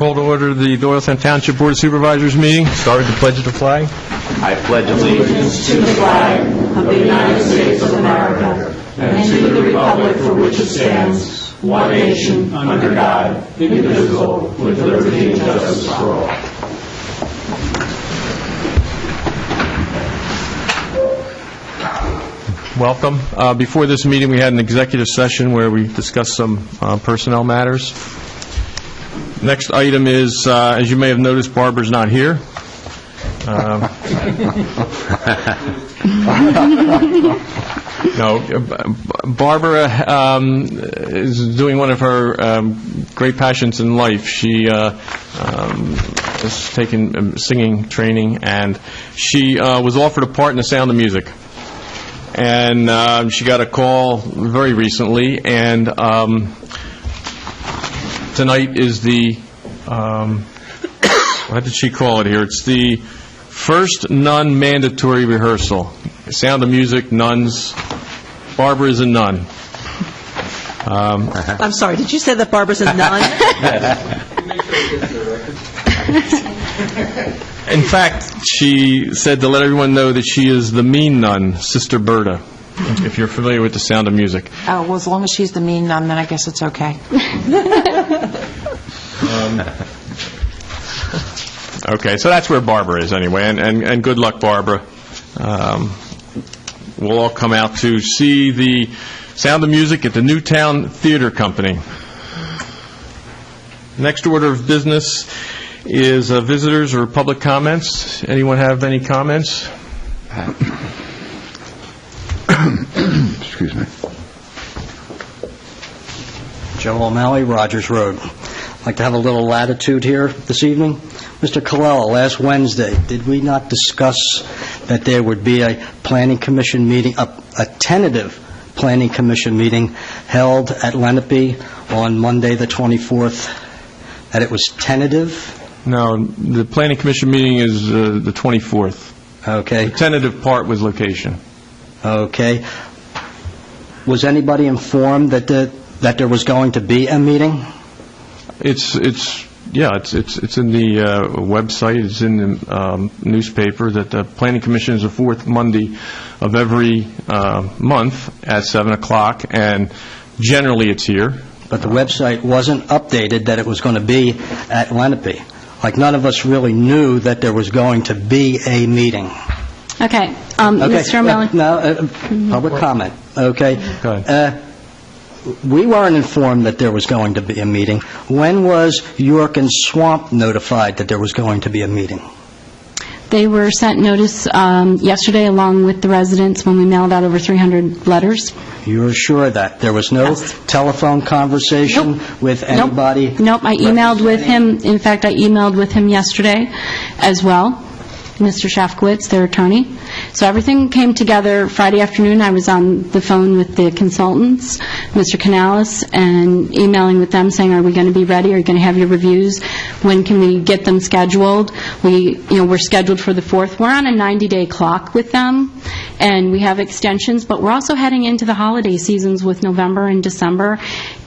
Call to order the Doylestown Township Board of Supervisors meeting. Start with the pledge of the flag. I pledge allegiance to the flag of the United States of America and to the republic for which it stands, one nation, under God, indivisible, with liberty and justice for all. Welcome. Before this meeting, we had an executive session where we discussed some personnel matters. Next item is, as you may have noticed, Barbara's not here. No, Barbara is doing one of her great passions in life. She is taking singing training, and she was offered a part in The Sound of Music. And she got a call very recently, and tonight is the, what did she call it here? It's the first non-mandatory rehearsal. Sound of Music, nuns. Barbara is a nun. I'm sorry, did you say that Barbara's a nun? In fact, she said to let everyone know that she is the mean nun, Sister Berta, if you're familiar with The Sound of Music. Oh, well, as long as she's the mean nun, then I guess it's okay. Okay, so that's where Barbara is anyway, and good luck, Barbara. We'll all come out to see The Sound of Music at the Newtown Theater Company. Next order of business is visitors or public comments. Anyone have any comments? Excuse me. Joe O'Malley, Rogers Road. I'd like to have a little latitude here this evening. Mr. Colella, last Wednesday, did we not discuss that there would be a planning commission meeting, a tentative planning commission meeting held at Lenape on Monday the 24th, that it was tentative? No, the Planning Commission meeting is the 24th. Okay. The tentative part was location. Okay. Was anybody informed that there was going to be a meeting? It's in the website. It's in the newspaper that the Planning Commission is the fourth Monday of every month at 7 o'clock, and generally it's here. But the website wasn't updated that it was going to be at Lenape. Like, none of us really knew that there was going to be a meeting. Okay. Mr. O'Malley. Public comment. Okay. Go ahead. We weren't informed that there was going to be a meeting. When was York and Swamp notified that there was going to be a meeting? They were sent notice yesterday along with the residents when we mailed out over 300 letters. You're sure that there was no telephone conversation with anybody? Nope. I emailed with him. In fact, I emailed with him yesterday as well, Mr. Shafkowitz, their attorney. So everything came together Friday afternoon. I was on the phone with the consultants, Mr. Canales, and emailing with them saying, are we going to be ready? Are you going to have your reviews? When can we get them scheduled? We're scheduled for the 4th. We're on a 90-day clock with them, and we have extensions, but we're also heading into the holiday seasons with November and December.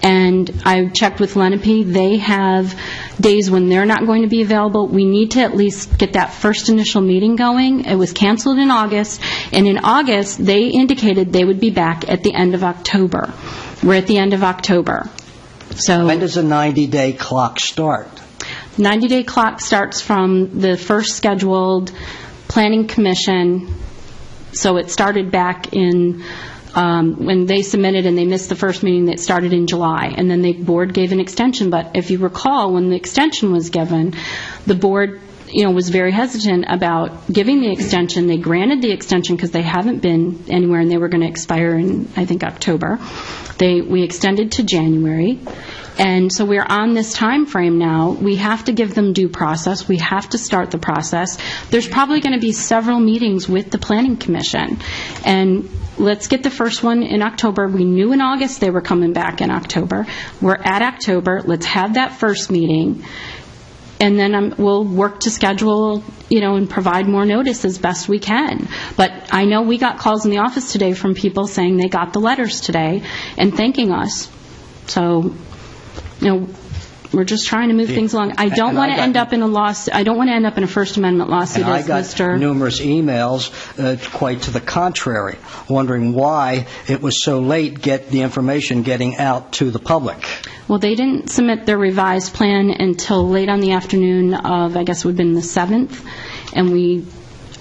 And I checked with Lenape. They have days when they're not going to be available. We need to at least get that first initial meeting going. It was canceled in August, and in August, they indicated they would be back at the end of October. We're at the end of October. So when does a 90-day clock start? 90-day clock starts from the first scheduled planning commission. So it started back in when they submitted and they missed the first meeting that started in July. And then the board gave an extension. But if you recall, when the extension was given, the board was very hesitant about giving the extension. They granted the extension because they haven't been anywhere, and they were going to expire in, I think, October. We extended to January. And so we're on this time frame now. We have to give them due process. We have to start the process. There's probably going to be several meetings with the Planning Commission. And let's get the first one in October. We knew in August they were coming back in October. We're at October. Let's have that first meeting. And then we'll work to schedule, and provide more notice as best we can. But I know we got calls in the office today from people saying they got the letters today and thanking us. So, We're just trying to move things along. I don't And want I to got- end up in a lawsuit. I don't want to end up in a First Amendment lawsuit, And I as got Mr. numerous emails quite to the contrary, wondering why it was so late the information getting out to the public. Well, they didn't submit their revised plan until late on the afternoon of, I guess it would have been the 7th, and we,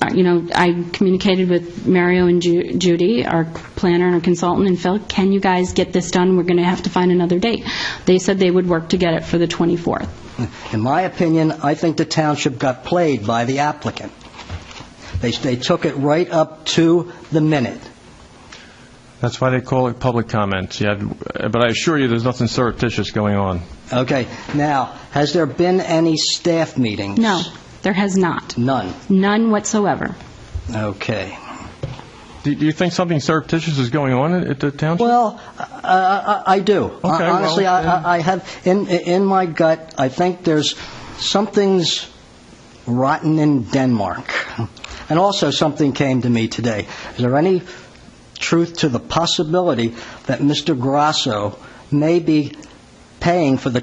I communicated with Mario and Judy, our planner and our consultant, and Phil, can you guys get this done? We're going to have to find another date. They said they would work to get it for the 24th. In my opinion, I think the township got played by the applicant. They took it right up to the minute. That's why they call it public comments. But I assure you, there's nothing surreptitious going on. Okay, now, has there been any staff meetings? No, there has not. None. None whatsoever. Okay. Do you think something surreptitious is going on at the township? Well, I do. Okay, Honestly, well, I have, in my gut, I think there's something's rotten in Denmark. And also something came to me today. Is there any truth to the possibility that Mr. Grasso may be paying for the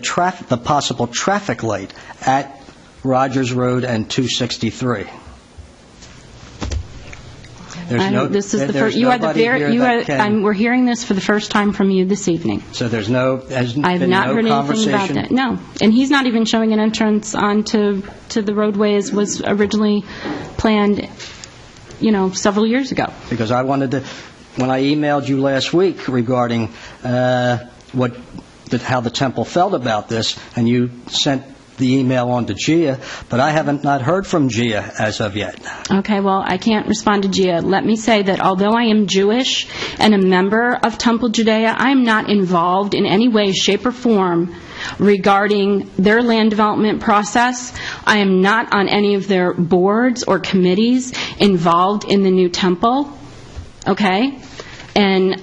possible traffic light at Rogers Road and 263? This is the first. You are the very. We're hearing this for the first time from you this evening. So there's I have not heard anything about that. No, and he's not even showing an entrance onto the roadway as was originally planned, several years ago. Because I wanted to, when I emailed you last week regarding how the temple felt about this, and you sent the email on to Gia, but I haven't not heard from Gia as of yet. Okay, well, I can't respond to Gia. Let me say that although I am Jewish and a member of Temple Judea, I am not involved in any way, shape, or form regarding their land development process. I am not on any of their boards or committees involved in the new temple. Okay? And,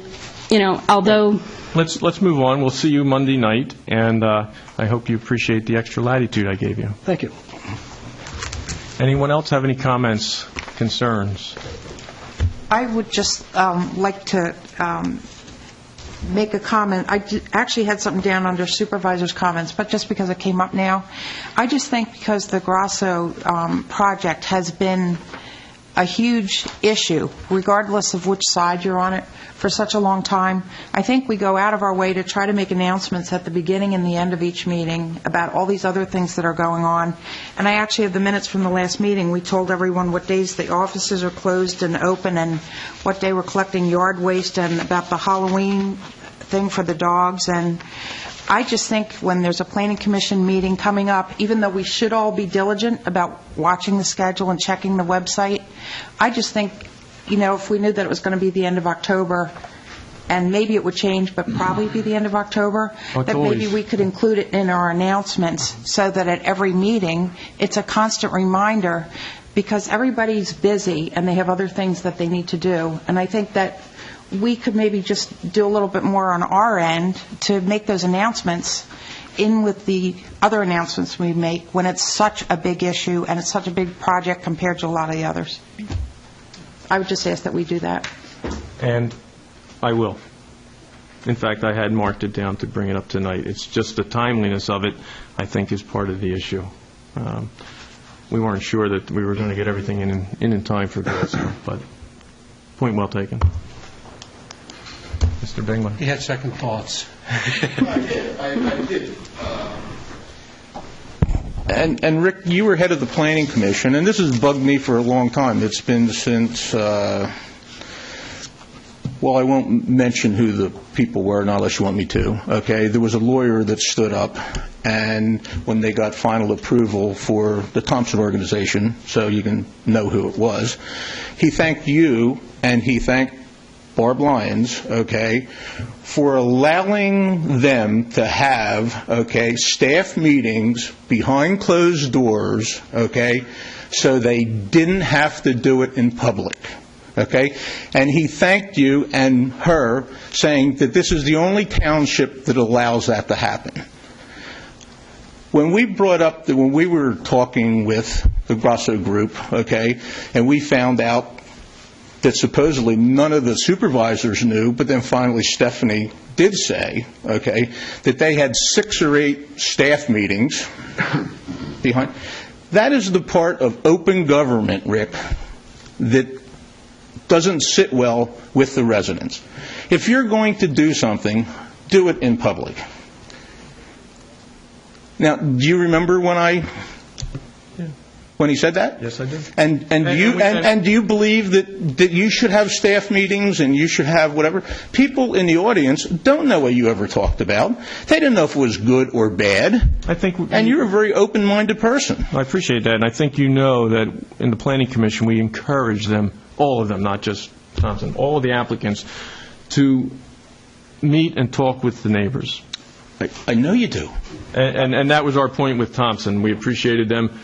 although... Let's move on. We'll see you Monday night, and I hope you appreciate the extra latitude I gave you. Thank you. Anyone else have any comments, concerns? I would just like to make a comment. I actually had something down under supervisors' comments, but just because it came up now. I just think because the Grasso project has been a huge issue, regardless of which side you're on it, for such a long time. I think we go out of our way to try to make announcements at the beginning and the end of each meeting about all these other things that are going on. And I actually have the minutes from the last meeting. We told everyone what days the offices are closed and open and what day we're collecting yard waste and about the Halloween thing for the dogs. And I just think when there's a planning commission meeting coming up, even though we should all be diligent about watching the schedule and checking the website, I just think, if we knew that it was going to be the end of October, and maybe it would change, but probably be the end of October, that maybe we could include it in our announcements so that at every meeting, it's a constant reminder, because everybody's busy and they have other things that they need to do. And I think that we could maybe just do a little bit more on our end to make those announcements in with the other announcements we make when it's such a big issue and it's such a big project compared to a lot of the others. I would just ask that we do that. And I will. In fact, I had marked it down to bring it up tonight. It's just the timeliness of it, I think, is part of the issue. We weren't sure that we were going to get everything in time for this, but point well taken. Mr. Bingman. He had second thoughts. I did. And Rick, you were head of the Planning Commission, and this has bugged me for a long time. It's been since, well, I won't mention who the people were, not unless you want me to. Okay, there was a lawyer that stood up, and when they got final approval for the Thompson organization, so you can know who it was, he thanked you and he thanked Barb Lyons, okay, for allowing them to have, okay, staff meetings behind closed doors, okay, so they didn't have to do it in public, okay? And he thanked you and her, saying that this is the only township that allows that to happen. When we brought up, when we were talking with the Grasso group, okay, and we found out that supposedly none of the supervisors knew, but then finally Stephanie did say, okay, that they had 6 or 8 staff meetings behind. That is the part of open government, Rick, that doesn't sit well with the residents. If you're going to do something, do it in public. Now, do you remember when he said that? Yes, I do. And do you believe that you should have staff meetings and you should have whatever? People in the audience don't know what you ever talked about. They didn't know if it was good or bad. And you're a very open-minded person. I appreciate that, and I think you know that in the Planning Commission, we encourage them, all of them, not just Thompson, all of the applicants, to meet and talk with the neighbors. I know you do. And that was our point with Thompson. We appreciated them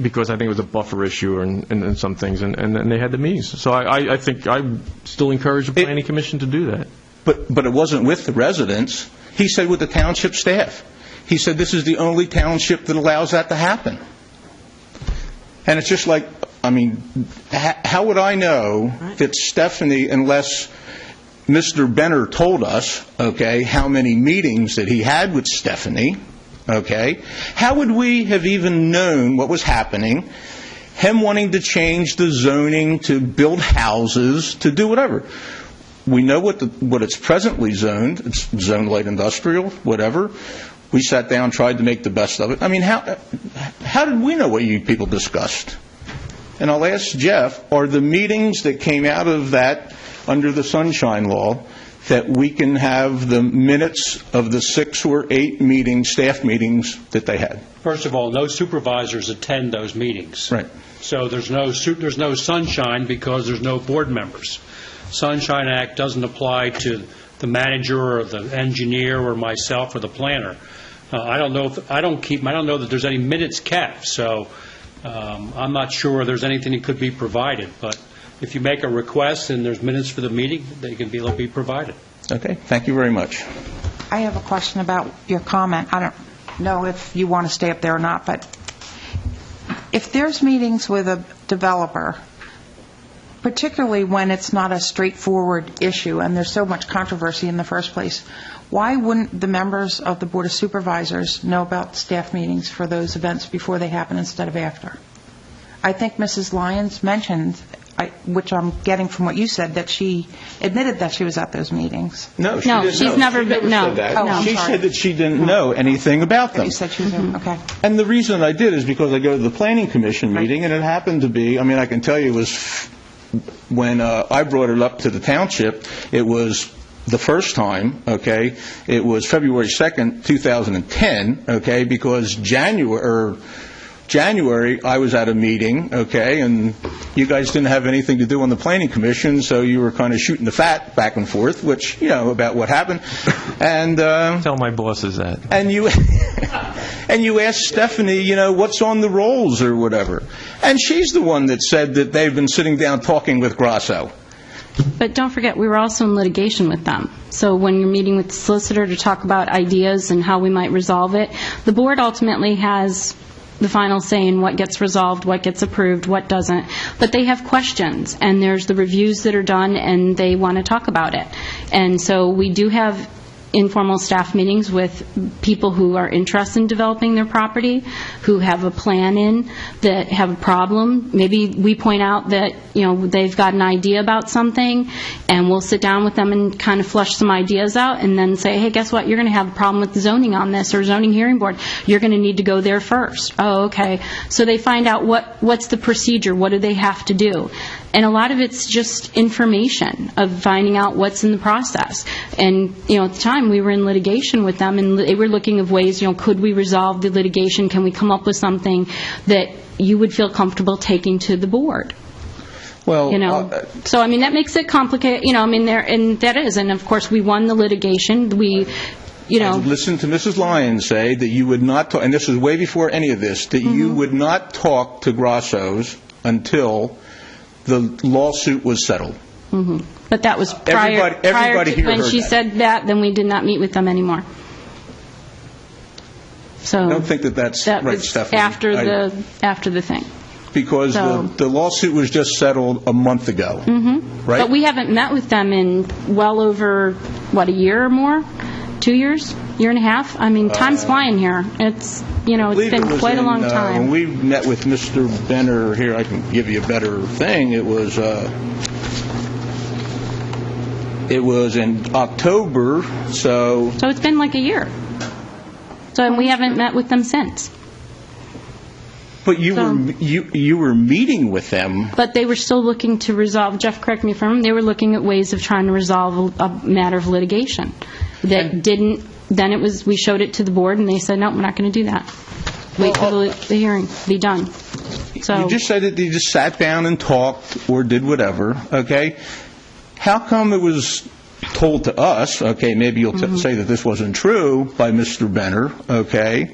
because I think it was a buffer issue and some things, and they had the meetings. So I think I still encourage the Planning Commission to do that. But it wasn't with the residents. He said with the township staff. He said this is the only township that allows that to happen. And it's just like, I mean, how would I know that Stephanie, unless Mr. Benner told us, okay, how many meetings that he had with Stephanie, okay, how would we have even known what was happening, him wanting to change the zoning to build houses, to do whatever? We know what it's presently zoned. It's zoned light industrial, whatever. We sat down, tried to make the best of it. I mean, how did we know what you people discussed? And I'll ask Jeff, are the meetings that came out of that under the Sunshine Law that we can have the minutes of the 6 or 8 meetings, staff meetings that they had? First of all, no supervisors attend those meetings. Right. So there's no sunshine because there's no board members. Sunshine Act doesn't apply to the manager or the engineer or myself or the planner. I don't know that there's any minutes kept. So I'm not sure there's anything that could be provided. But if you make a request and there's minutes for the meeting, they can be provided. Okay. Thank you very much. I have a question about your comment. I don't know if you want to stay up there or not, but if there's meetings with a developer, particularly when it's not a straightforward issue and there's so much controversy in the first place, why wouldn't the members of the Board of Supervisors know about staff meetings for those events before they happen instead of after? I think Mrs. Lyons mentioned, which I'm getting from what you said, that she admitted that she was at those meetings. No, she No, didn't she's know. never She been- no. said that. Oh, I'm She sorry. said that she didn't know anything about them. You said she was there. Okay. And the reason I did is because I go to the Planning Commission meeting, and it happened to be, I mean, I can tell you it was when I brought it up to the township, it was the first time, okay, it was February 2nd, 2010, okay, because January I was at a meeting, okay, and you guys didn't have anything to do on the Planning Commission, so you were kind of shooting the fat back and forth, which, you know, about what happened. And Tell my bosses that. and you asked Stephanie, you know, what's on the rolls or whatever. And she's the one that said that they've been sitting down talking with Grasso. But don't forget, we were also in litigation with them. So when you're meeting with the solicitor to talk about ideas and how we might resolve it, the board ultimately has the final say in what gets resolved, what gets approved, what doesn't. But they have questions, and there's the reviews that are done, and they want to talk about it. And so we do have informal staff meetings with people who are interested in developing their property, who have a plan in, that have a problem. Maybe we point out that, you know, they've got an idea about something, and we'll sit down with them and kind of flush some ideas out, and then say, hey, guess what, you're going to have a problem with the zoning on this, or zoning hearing board. You're going to need to go there first. Oh, okay. So they find out what's the procedure, what do they have to do. And a lot of it's just information of finding out what's in the process. And, you know, at the time, we were in litigation with them, and they were looking of ways, you know, could we resolve the litigation? Can we come up with something that you would feel comfortable taking to the board? Well, You know, so, I mean, that makes it complicated, you know, I mean, and that is, and of course, we won the litigation, you know. listen to Mrs. Lyons say that you would not talk, and this was way before any of this, that you would not talk to Grasso's until the lawsuit was settled. But that was prior Everybody to here when heard she that. said that, then we did not meet with them anymore. So I don't think that's that right, was Stephanie. after the thing. Because So- the lawsuit was just settled a month ago, right? But we haven't met with them in well over, a year or more? 2 years, year and a half? I mean, time's flying here. It's, you know, it's been quite a long When time. we met with Mr. Benner here, I can give you a better thing. It was in October, so So it's been like a year. So, and we haven't met with them since. but you were meeting with them. But they were still looking to resolve, Jeff, correct me if I'm wrong, they were looking at ways of trying to resolve a matter of litigation. That didn't, then it was, we showed it to the board, and they said, no, we're not going to do that. Wait for the hearing to be done. So You just said that you just sat down and talked or did whatever, okay? How come it was told to us, okay, maybe you'll say that this wasn't true by Mr. Benner, okay,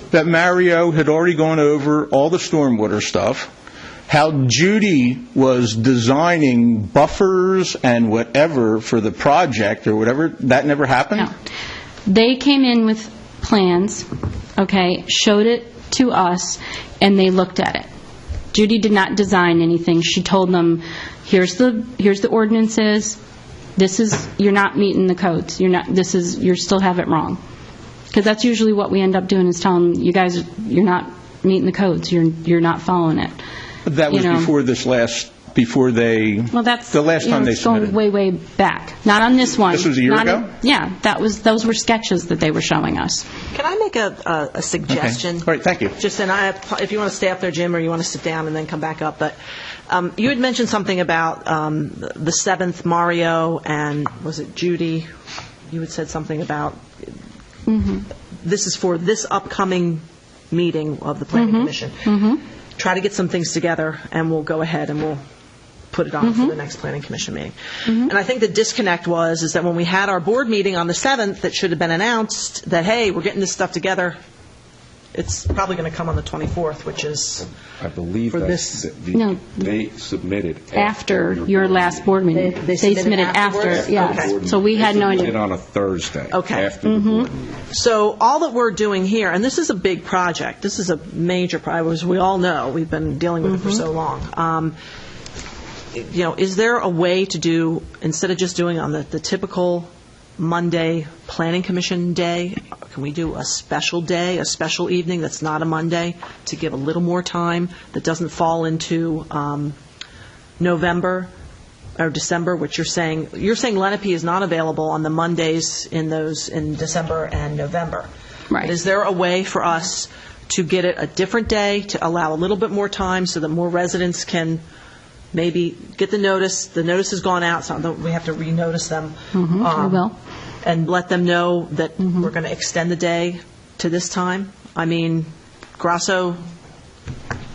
that Mario had already gone over all the stormwater stuff, how Judy was designing buffers and whatever for the project or whatever, that never happened? No. They came in with plans, okay, showed it to us, and they looked at it. Judy did not design anything. She told them, here's the ordinances. This is, you're not meeting the codes. You still have it wrong. Because that's usually what we end up doing, is telling them, you guys, you're not meeting the codes. You're not following it. That was before they, Well, that's the last time they it's going submitted. way back. Not on this one. This was a year ago? Yeah, those were sketches that they were showing us. Can I make a suggestion? Okay. All right, thank you. Just, and if you want to stay up there, Jim, or you want to sit down and then come back up, but you had mentioned something about the 7th, Mario, and was it Judy? You had said something about this is for this upcoming meeting of the Planning Commission. Try to get some things together, and we'll go ahead and we'll put it on for the next Planning Commission meeting. And I think the disconnect is that when we had our board meeting on the 7th, that should have been announced that, hey, we're getting this stuff together. It's probably going to come on the 24th, which is I believe for that this. No. they submitted After your last board meeting. They submitted after, afterwards? yes. Okay. So we had no They submitted idea. on a Thursday. Okay. After the board meeting. So all that we're doing here, and this is a big project, this is a major project, as we all know, we've been dealing with it for so long. Is there a way to do, instead of just doing on the typical Monday Planning Commission day, can we do a special day, a special evening that's not a Monday, to give a little more time, that doesn't fall into November or December, which you're saying Lenape is not available on the Mondays in December and November. Right. But is there a way for us to get it a different day, to allow a little bit more time so that more residents can maybe get the notice? The notice has gone out, so we have to re-notice them. We will. And let them know that we're going to extend the day to this time. I mean, Grasso,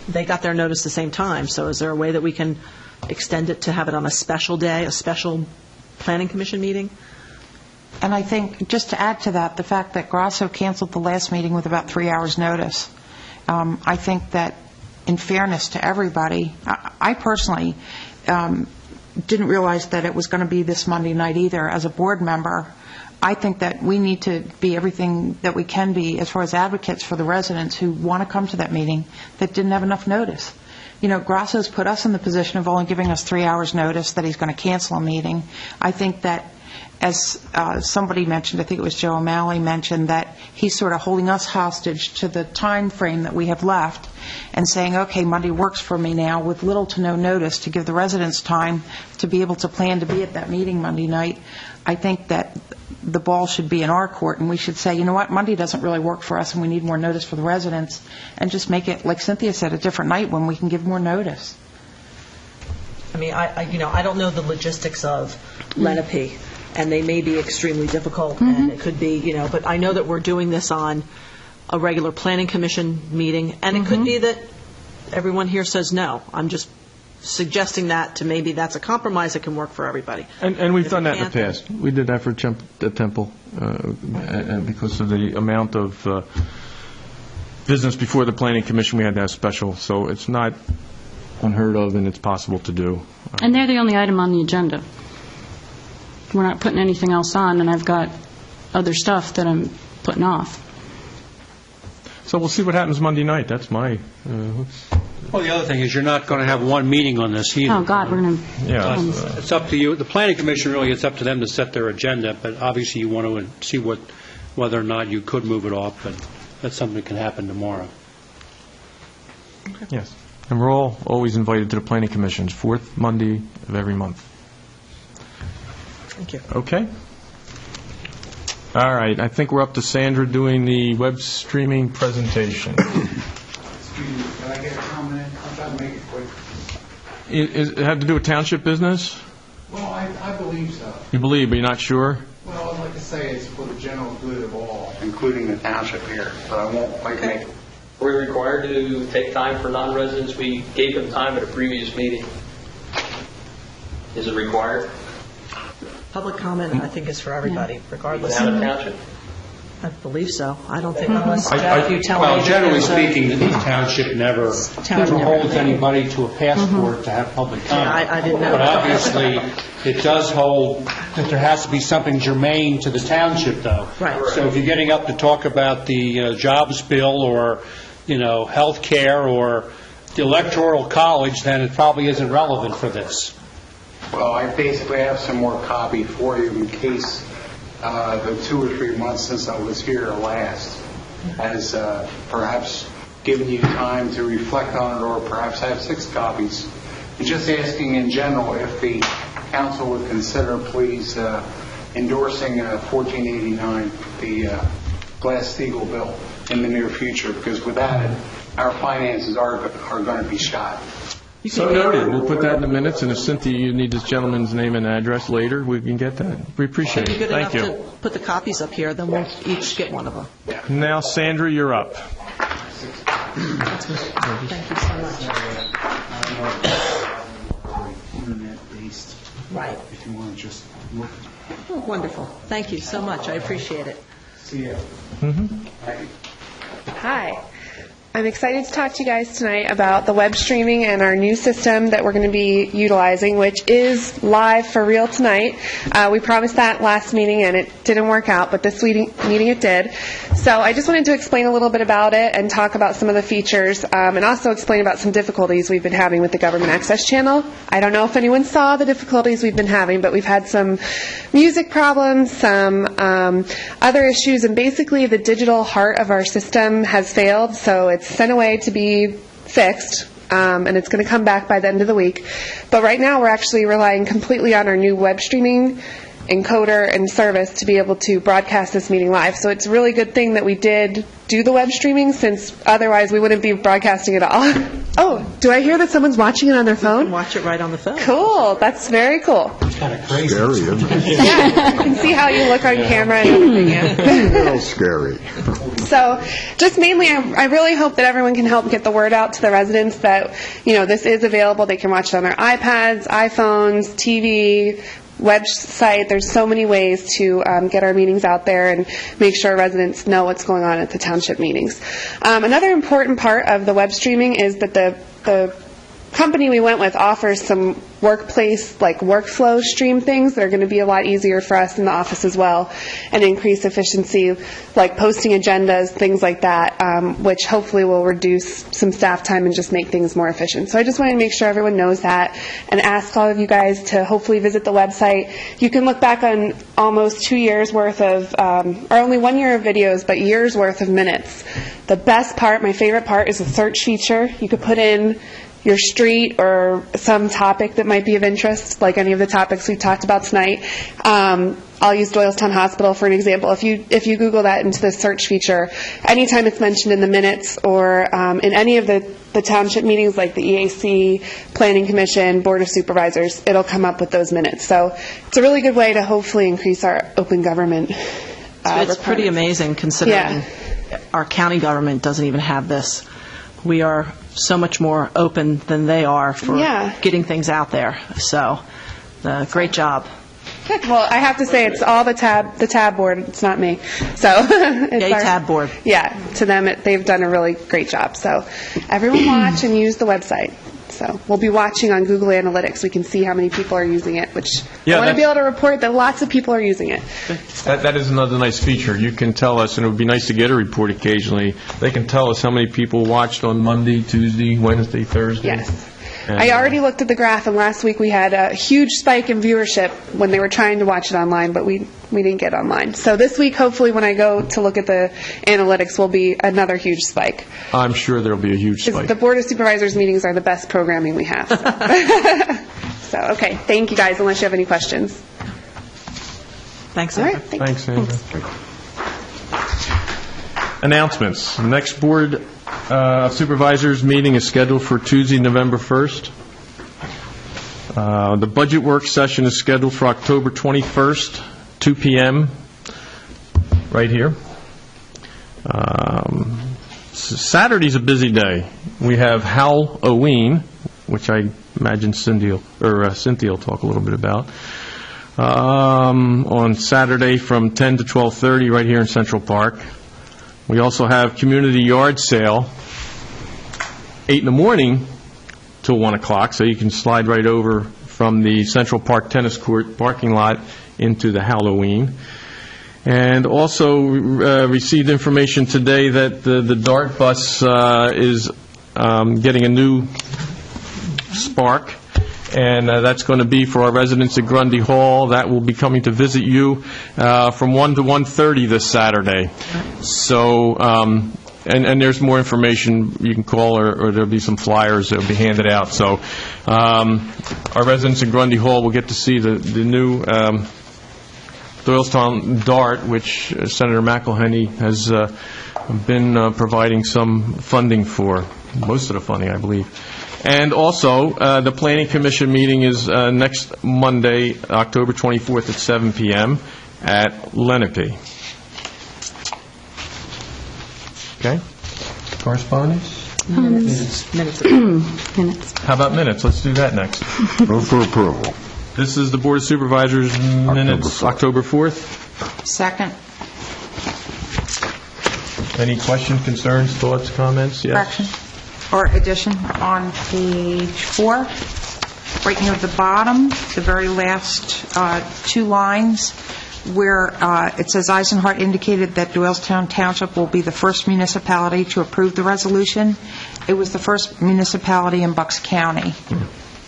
they got their notice the same time, so is there a way that we can extend it to have it on a special day, a special Planning Commission meeting? And I think, just to add to that, the fact that Grasso canceled the last meeting with about 3 hours' notice, I think that, in fairness to everybody, I personally didn't realize that it was going to be this Monday night either. As a board member, I think that we need to be everything that we can be as far as advocates for the residents who want to come to that meeting that didn't have enough notice. Grasso's put us in the position of only giving us 3 hours' notice that he's going to cancel a meeting. I think that, as somebody mentioned, I think it was Joe O'Malley mentioned, that he's sort of holding us hostage to the time frame that we have left and saying, okay, Monday works for me now, with little to no notice, to give the residents time to be able to plan to be at that meeting Monday night. I think that the ball should be in our court, and we should say, you know what, Monday doesn't really work for us, and we need more notice for the residents, and just make it, like Cynthia said, a different night when we can give more notice. I mean, I don't know the logistics of Lenape, and they may be extremely difficult, and it could be, but I know that we're doing this on a regular Planning Commission meeting, and it could be that everyone here says no. I'm just suggesting that to maybe that's a compromise that can work for everybody. And we've If done we that in the can't, past. We did that for the Temple because of the amount of business before the Planning Commission. We had to have special, so it's not unheard of, and it's possible to do. And they're the only item on the agenda. We're not putting anything else on, and I've got other stuff that I'm putting off. So we'll see what happens Monday night. That's my... Well, Well, the other thing is you're not going to have one meeting on this either. Oh, God, we're going to... Yeah. It's up to you. The Planning Commission, really, it's up to them to set their agenda, but obviously you want to see whether or not you could move it off, but that's something that can happen tomorrow. Yes. And we're all always invited to the Planning Commission's fourth Monday of every month. Thank you. Okay. All right. I think we're up to Sandra doing the web streaming presentation. Excuse me, can I get a comment? I'll try to make it quick. It have to do with township business? Well, I believe so. You believe, but you're not sure? Well, I'd like to say it's for the general good of all, including the township here, but I won't make it. Are we required to take time for non-residents? We gave them time at a previous meeting. Is it required? Public comment, I think, is for everybody, regardless. Without a township? I believe so. I don't think unless I- you tell me. Well, that generally there's a- speaking, the township never holds anybody to a passport to have public comment. I didn't know. But obviously, it does hold that there has to be something germane to the township, though. Right. So if you're getting up to talk about the jobs bill or, health care or the electoral college, then it probably isn't relevant for this. Well, I basically have some more copy for you in case the 2 or 3 months since I was here last has perhaps given you time to reflect on it, or perhaps have 6 copies. And just asking in general if the council would consider, please, endorsing 1489, the Glass-Steagall bill, in the near future, because without it, our finances are going to be shot. So noted. We'll put that in the minutes, and if Cynthia, you need this gentleman's name and address later, we can get that. We appreciate If it. you're good Thank enough you. to put the copies up here, then we'll each get one of them. Now, Sandra, you're up. Thank you so much. Internet-based, Right. if you want to just look. Oh, wonderful. Thank you so much. I appreciate it. See ya. Hi. I'm excited to talk to you guys tonight about the web streaming and our new system that we're going to be utilizing, which is live for real tonight. We promised that last meeting, and it didn't work out, but this meeting it did. So I just wanted to explain a little bit about it and talk about some of the features, and also explain about some difficulties we've been having with the Government Access Channel. I don't know if anyone saw the difficulties we've been having, but we've had some music problems, some other issues, and basically the digital heart of our system has failed, so it's sent away to be fixed, and it's going to come back by the end of the week. But right now we're actually relying completely on our new web streaming encoder and service to be able to broadcast this meeting live. So it's a really good thing that we did do the web streaming, since otherwise we wouldn't be broadcasting at all. Oh, do I hear that someone's watching it on their You phone? can watch it right on the phone. Cool, that's very cool. Kind of crazy. Scary, isn't it? Yeah, I can see how you look on camera and everything. Yeah. A little scary. So just mainly, I really hope that everyone can help get the word out to the residents that, this is available. They can watch it on their iPads, iPhones, TV, website. There's so many ways to get our meetings out there and make sure residents know what's going on at the township meetings. Another important part of the web streaming is that the company we went with offers some workplace, workflow stream things that are going to be a lot easier for us in the office as well, and increase efficiency, like posting agendas, things like that, which hopefully will reduce some staff time and just make things more efficient. So I just wanted to make sure everyone knows that, and ask all of you guys to hopefully visit the website. You can look back on almost 2 years worth of, or only 1 year of videos, but years worth of minutes. The best part, my favorite part, is the search feature. You could put in your street or some topic that might be of interest, like any of the topics we've talked about tonight. I'll use Doylestown Hospital for an example. If you Google that into the search feature, anytime it's mentioned in the minutes or in any of the township meetings, like the EAC, Planning Commission, Board of Supervisors, it'll come up with those minutes. So it's a really good way to hopefully increase our open government. It's pretty amazing considering our county government doesn't even have this. We are so much more open than they are for getting things out there. So, great job. Good. Well, I have to say it's all the tab board. It's not me. So it's our tab board. Yeah, to them they've done a really great job. So everyone watch and use the website. So we'll be watching on Google Analytics. We can see how many people are using it, which Yeah, I want to be that's- able to report that lots of people are using it. That is another nice feature. You can tell us, and it would be nice to get a report occasionally. They can tell us how many people watched on Monday, Tuesday, Wednesday, Thursday. Yes. And, I already looked at the graph, and last week we had a huge spike in viewership when they were trying to watch it online, but we didn't get online. So this week, hopefully, when I go to look at the analytics, will be another huge spike. I'm sure there'll be a huge spike. The Board of Supervisors meetings are the best programming we have. So, so okay. Thank you, guys, unless you have any questions. Thanks, All Andrew. right. Thanks, Andrew. Announcements. Next Board of Supervisors meeting is scheduled for Tuesday, November 1st. The budget work session is scheduled for October 21st, 2 p.m., right here. Saturday's a busy day. We have Halloween, which I imagine Cynthia will talk a little bit about, on Saturday from 10 to 12:30 right here in Central Park. We also have community yard sale, 8 in the morning till 1 o'clock, so you can slide right over from the Central Park tennis court parking lot into the Halloween. And also received information today that the DART bus is getting a new spark, and that's going to be for our residents at Grundy Hall. That will be coming to visit you from 1 to 1:30 this Saturday. So, and there's more information you can call, or there'll be some flyers that will be handed out. So, our residents at Grundy Hall will get to see the new Doylestown DART, which Senator McElhenney has been providing some funding for, most of the funding, I believe. And also, the Planning Commission meeting is next Monday, October 24th at 7 p.m. at Lenape. Okay? Correspondence? Minutes. How about minutes? Let's do that next. Move for approval. This is the Board of Supervisors minutes, October 4th. Second. Any questions, concerns, thoughts, comments? Yes? Correction or addition on page 4, right near the bottom, the very last 2 lines, where it says Eisenhart indicated that Doylestown Township will be the first municipality to approve the resolution. It was the first municipality in Bucks County,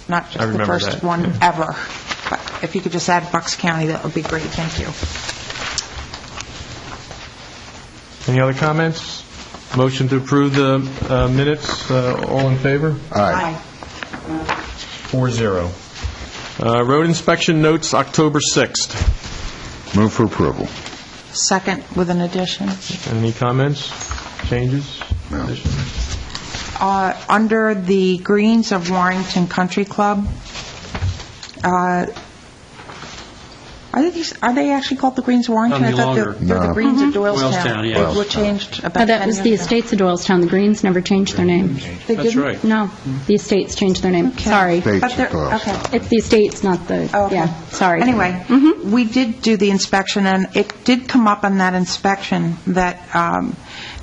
not just the first that. one ever. But if you could just add Bucks County, that would be great. Thank you. Any other comments? Motion to approve the minutes. All in favor? Aye. 4-0. Road inspection notes, October 6th. Move for approval. Second with an addition. Any comments, changes? No. Additions? Under the greens of Warrington Country Club, are they actually called the greens of Warrington? Not any I thought longer. they're the No. greens of Doylestown. Doylestown, yeah. They were changed about That 10 was the years ago. Estates of Doylestown. The Greens never changed their name. They That's didn't? right. No, the Estates changed their name. Okay. Sorry. States But they're- of Doylestown. okay. It's the Estates, not the, Oh, okay. yeah, sorry. Anyway, we did do the inspection, and it did come up on that inspection that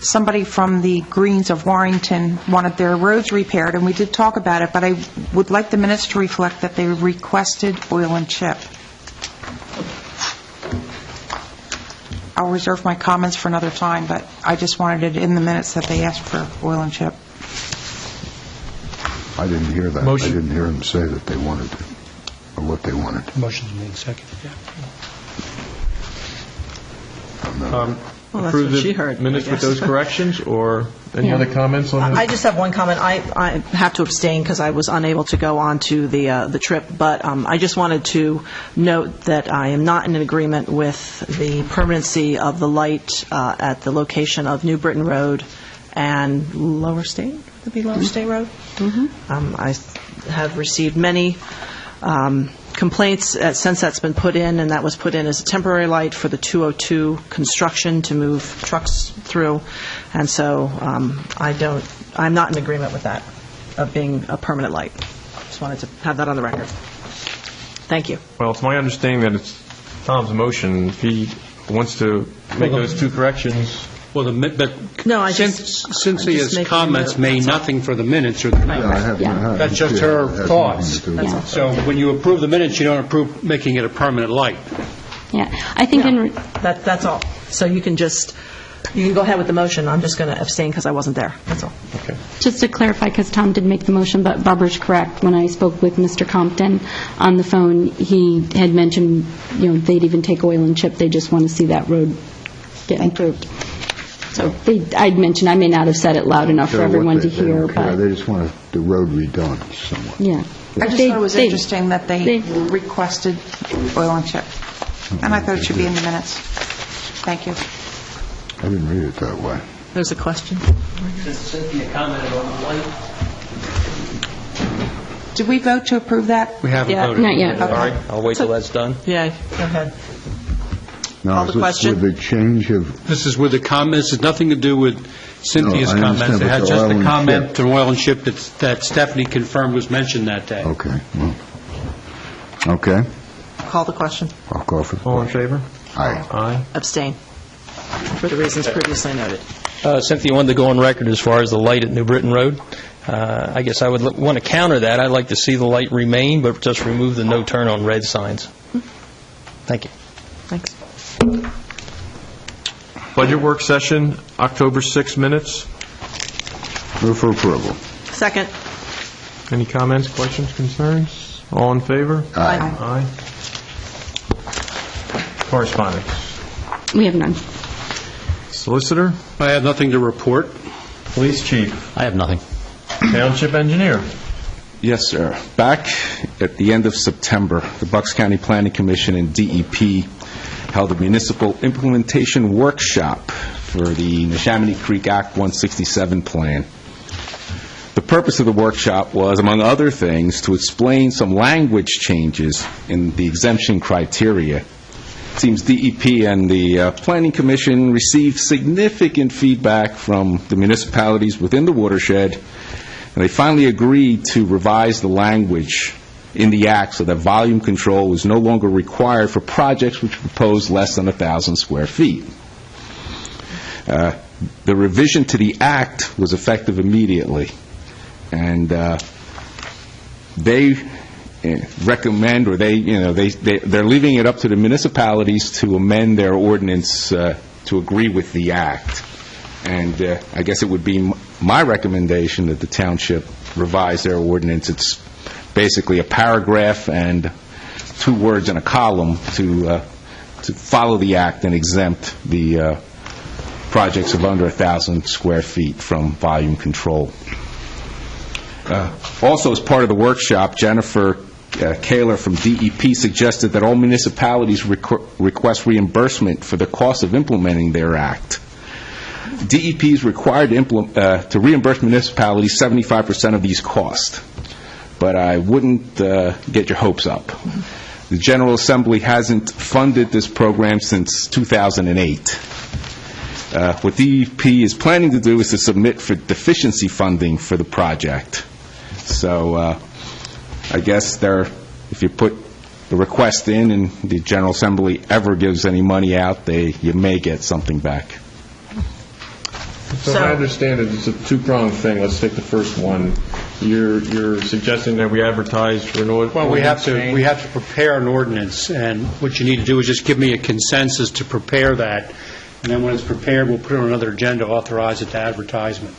somebody from the Greens of Warrington wanted their roads repaired, and we did talk about it, but I would like the minutes to reflect that they requested oil and chip. I'll reserve my comments for another time, but I just wanted it in the minutes that they asked for oil and chip. I didn't hear that. Motion. I didn't hear them say that they wanted it, or what they wanted. Motion's made second, yeah. Well, that's Approve what she the heard, I minutes with guess. those corrections, or any Yeah. other comments on this? I just have one comment. I have to abstain because I was unable to go on to the trip, but I just wanted to note that I am not in agreement with the permanency of the light at the location of New Britain Road and Lower State. Would it be Lower State Road? I have received many complaints since that's been put in, and that was put in as a temporary light for the 202 construction to move trucks through, and so I'm not in agreement with that, of being a permanent light. Just wanted to have that on the record. Thank you. Well, it's my understanding that it's Tom's motion. If he wants to make those 2 corrections, Well, but No, I just Cynthia's making a comments note, mean that's all. nothing for the minutes or the minutes. That's just Yeah, her it has nothing thoughts. to do with it. So when you approve the minutes, you don't approve making it a permanent light. Yeah, I think in... That's all. So you can go ahead with the motion. I'm just going to abstain because I wasn't there. That's all. Just to clarify, because Tom did make the motion, but Barbara's correct. When I spoke with Mr. Compton on the phone, he had mentioned, they'd even take oil and chip. They just want to see that road get improved. So I'd mentioned, I may not have said it loud enough for everyone to hear, but... They just want the road redone somewhat. Yeah. I just thought it was interesting that they requested oil and chip, and I thought it should be in the minutes. Thank you. I didn't read it that way. There's a question. Since Cynthia commented on the light, Did we vote to approve that? We haven't Yeah. voted. Not yet. all right, I'll wait till that's done. Yeah, go ahead. Now, Call the is this question. with the change of, This is with the comments, it's nothing to do with Cynthia's No, I comments. understand, It but had the just oil the and comment chip. to oil and chip that Stephanie confirmed was mentioned that day. okay, well, okay, Call the question. I'll call for the All in question. favor? Aye. Aye. Abstain, for the reasons previously noted. Cynthia wanted to go on record as far as the light at New Britain Road. I guess I would want to counter that. I'd like to see the light remain, but just remove the no turn on red signs. Thank you. Thanks. Budget work session, October 6 minutes. Move for approval. Second. Any comments, questions, concerns? All in favor? Aye. Aye. Correspondence. We have none. Solicitor? I have nothing to report. Police chief? I have nothing. Township engineer? Yes, sir. Back at the end of September, the Bucks County Planning Commission and DEP held a municipal implementation workshop for the Neshaminy Creek Act 167 plan. The purpose of the workshop was, among other things, to explain some language changes in the exemption criteria. It seems DEP and the Planning Commission received significant feedback from the municipalities within the watershed, and they finally agreed to revise the language in the Act so that volume control is no longer required for projects which propose less than 1,000 square feet. The revision to the Act was effective immediately, and they recommend, or they're leaving it up to the municipalities to amend their ordinance to agree with the Act. And I guess it would be my recommendation that the township revise their ordinance. It's basically a paragraph and 2 words in a column to follow the Act and exempt the projects of under 1,000 square feet from volume control. Also, as part of the workshop, Jennifer Kaler from DEP suggested that all municipalities request reimbursement for the cost of implementing their Act. DEP is required to reimburse municipalities 75% of these costs, but I wouldn't get your hopes up. The General Assembly hasn't funded this program since 2008. What DEP is planning to do is to submit for deficiency funding for the project. So I guess if you put the request in and the General Assembly ever gives any money out, you may get something back. So I understand it, it's a 2-pronged thing. Let's take the first one. You're suggesting that we advertise for an ordinance? Well, we have to prepare an ordinance, and what you need to do is just give me a consensus to prepare that, and then when it's prepared, we'll put it on another agenda, authorize it to advertisement.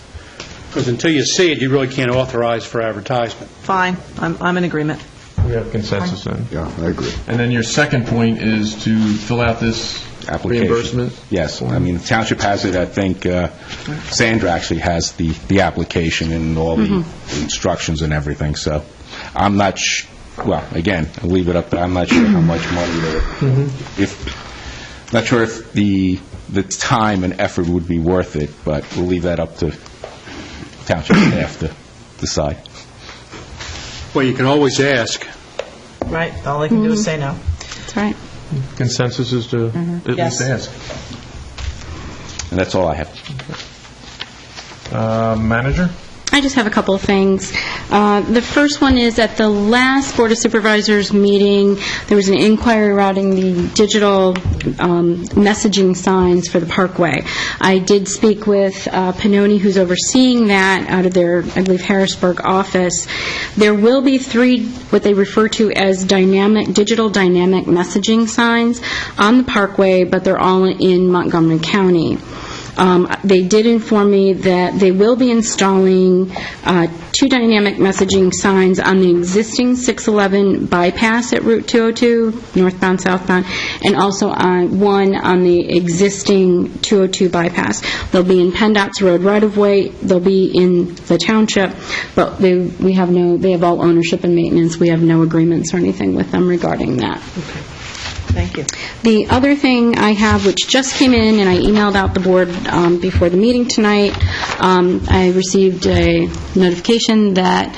Because until you see it, you really can't authorize for advertisement. Fine. I'm in agreement. We have consensus then. Yeah, I agree. And then your second point is to fill out this Application. reimbursement? Yes. I mean, the township has it. I think Sandra actually has the application and all the instructions and everything. So I'm not well, again, I'll leave it up to, I'm not sure how much money not sure if the time and effort would be worth it, but we'll leave that up to township staff to decide. Well, you can always ask. Right? All I can do is say no. That's right. Consensus is to at Yes. least ask. And that's all I have. Manager? I I just have a couple of things. The first one is at the last Board of Supervisors meeting, there was an inquiry regarding the digital messaging signs for the Parkway. I did speak with Pannoni, who's overseeing that out of their, I believe, Harrisburg office. There will be 3 what they refer to as digital dynamic messaging signs on the Parkway, but they're all in Montgomery County. They did inform me that they will be installing 2 dynamic messaging signs on the existing 611 bypass at Route 202, northbound, southbound, and also one on the existing 202 bypass. They'll be in PennDOT's road right-of-way. They'll be in the township, but they have all ownership and maintenance. We have no agreements or anything with them regarding that. Thank you. The other thing I have, which just came in, and I emailed out the board before the meeting tonight, I received a notification that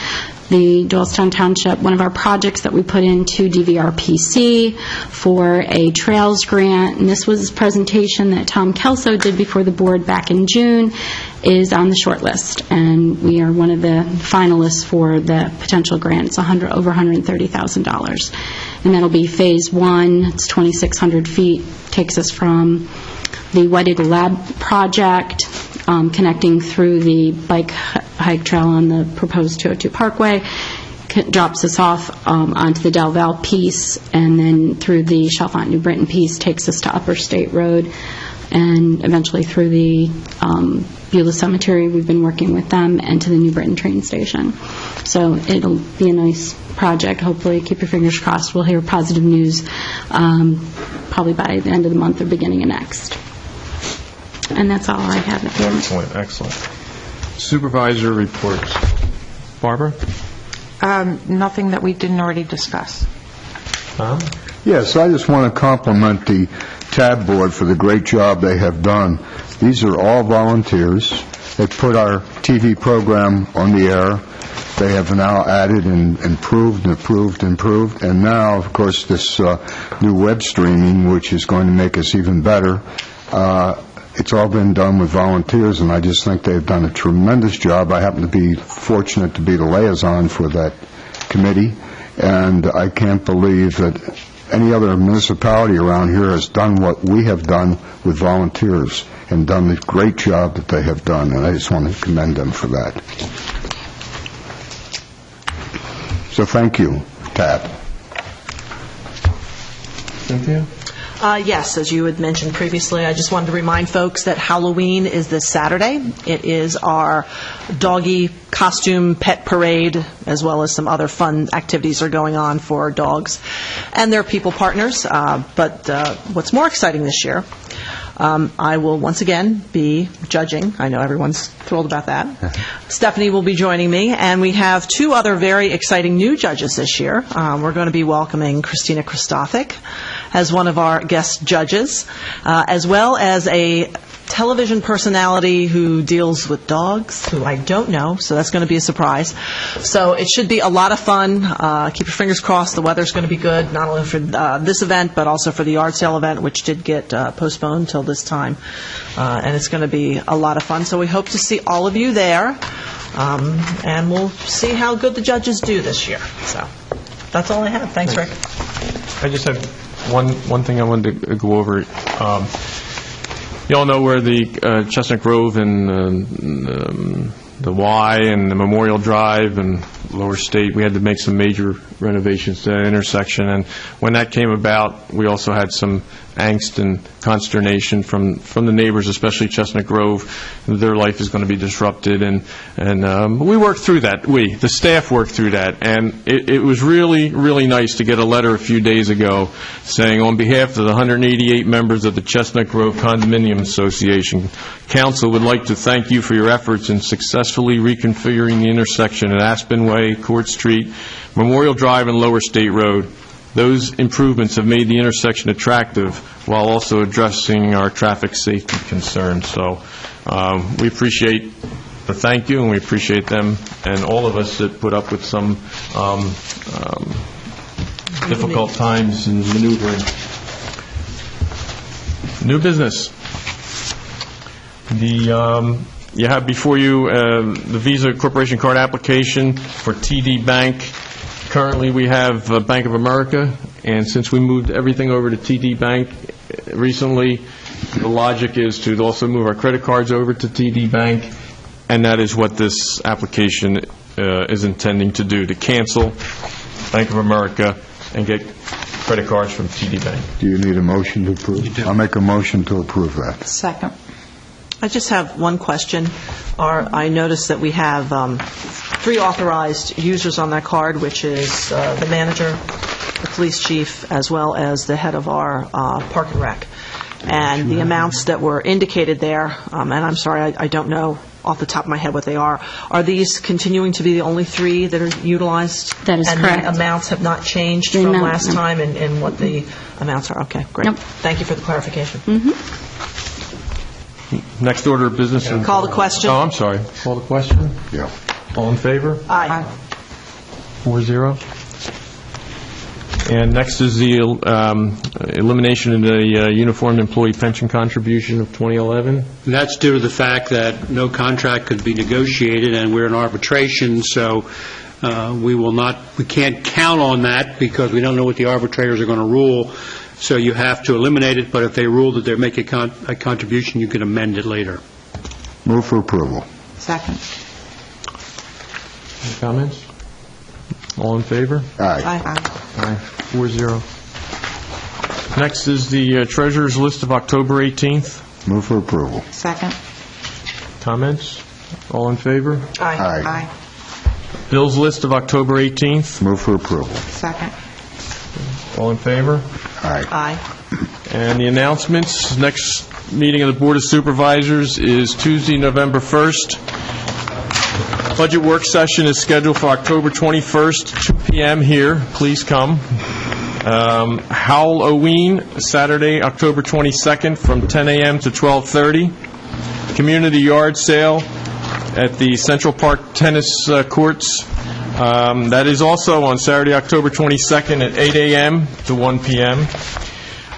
the Doylestown Township, one of our projects that we put into DVRPC for a trails grant, and this was a presentation that Tom Kelso did before the board back in June, is on the short list, and we are one of the finalists for the potential grant. It's over $130,000. And that'll be Phase 1. It's 2,600 feet. Takes us from the White Eagle Lab project, connecting through the bike hike trail on the proposed 202 Parkway, drops us off onto the Del Val piece, and then through the Chalfont New Britain piece takes us to Upper State Road, and eventually through the Beulah Cemetery. We've been working with them, and to the New Britain train station. So it'll be a nice project. Hopefully, keep your fingers crossed, we'll hear positive news probably by the end of the month or beginning of next. And that's all I have at the end. Excellent. Supervisor reports. Barbara? Nothing that we didn't already discuss. Tom? Yes, I just want to compliment the TAB board for the great job they have done. These are all volunteers. They put our TV program on the air. They have now added and improved, and now, of course, this new web streaming, which is going to make us even better. It's all been done with volunteers, and I just think they've done a tremendous job. I happen to be fortunate to be the liaison for that committee, and I can't believe that any other municipality around here has done what we have done with volunteers and done the great job that they have done, and I just want to commend them for that. So thank you, TAB. Cynthia? Yes, as you had mentioned previously, I just wanted to remind folks that Halloween is this Saturday. It is our doggy costume pet parade, as well as some other fun activities are going on for dogs and their people partners. But what's more exciting this year, I will once again be judging. I know everyone's thrilled about that. Stephanie will be joining me, and we have 2 other very exciting new judges this year. We're going to be welcoming Christina Christothic as one of our guest judges, as well as a television personality who deals with dogs, who I don't know, so that's going to be a surprise. So it should be a lot of fun. Keep your fingers crossed. The weather's going to be good, not only for this event, but also for the yard sale event, which did get postponed until this time. And it's going to be a lot of fun. So we hope to see all of you there, and we'll see how good the judges do this year. So that's all I have. Thanks, Rick. I just have one thing I wanted to go over. You all know where the Chestnut Grove and the Y and the Memorial Drive and Lower State, we had to make some major renovations to that intersection. And when that came about, we also had some angst and consternation from the neighbors, especially Chestnut Grove. Their life is going to be disrupted, and we worked through that. The staff worked through that, and it was really, really nice to get a letter a few days ago saying, on behalf of the 188 members of the Chestnut Grove Condominium Association, Council would like to thank you for your efforts in successfully reconfiguring the intersection at Aspen Way, Court Street, Memorial Drive, and Lower State Road. Those improvements have made the intersection attractive while also addressing our traffic safety concerns. So we appreciate the thank you, and we appreciate them and all of us that put up with some difficult times in maneuvering. New business. You have before you the Visa Corporation Card application for TD Bank. Currently, we have Bank of America, and since we moved everything over to TD Bank recently, the logic is to also move our credit cards over to TD Bank, and that is what this application is intending to do, to cancel Bank of America and get credit cards from TD Bank. Do you need a motion to approve? You do. I'll make a motion to approve that. Second. I just have one question. I noticed that we have 3 authorized users on that card, which is the manager, the police chief, as well as the head of our park and rec. And the amounts that were indicated there, and I'm sorry, I don't know off the top of my head what they are these continuing to be the only 3 that are utilized? That is correct. And the amounts have not changed The from amount, last no. time and what the amounts are? Okay, great. Nope. Thank you for the clarification. Next order of business. Call the question. Oh, I'm sorry. Call the question. Yeah. All in favor? Aye. 4-0. And next is the elimination of the uniformed employee pension contribution of 2011. And that's due to the fact that no contract could be negotiated, and we're in arbitration, so we can't count on that because we don't know what the arbitrators are going to rule, so you have to eliminate it, but if they rule that they're making a contribution, you can amend it later. Move for approval. Second. Any comments? All in favor? Aye. Aye. 4-0. Next is the treasurer's list of October 18th. Move for approval. Second. Comments? All in favor? Aye. Aye. Bills list of October 18th. Move for approval. Second. All in favor? Aye. Aye. And the announcements, next meeting of the Board of Supervisors is Tuesday, November 1st. Budget work session is scheduled for October 21st, 2 p.m. here. Please come. Halloween, Saturday, October 22nd, from 10 a.m. to 12:30. Community yard sale at the Central Park Tennis Courts. That is also on Saturday, October 22nd at 8 a.m. to 1 p.m.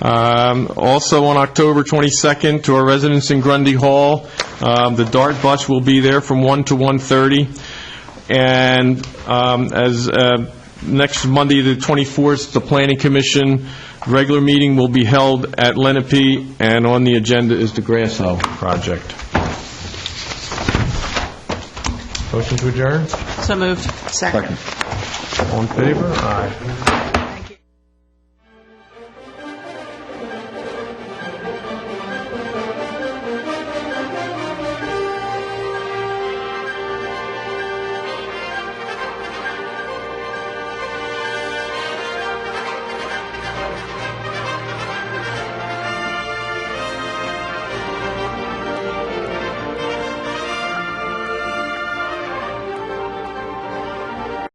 Also on October 22nd, to our residents in Grundy Hall, the DART bus will be there from 1 to 1:30. And as next Monday, the 24th, the Planning Commission regular meeting will be held at Lenape, and on the agenda is the Grass Hill project. Motion to adjourn? So moved. Second. All in favor? Aye.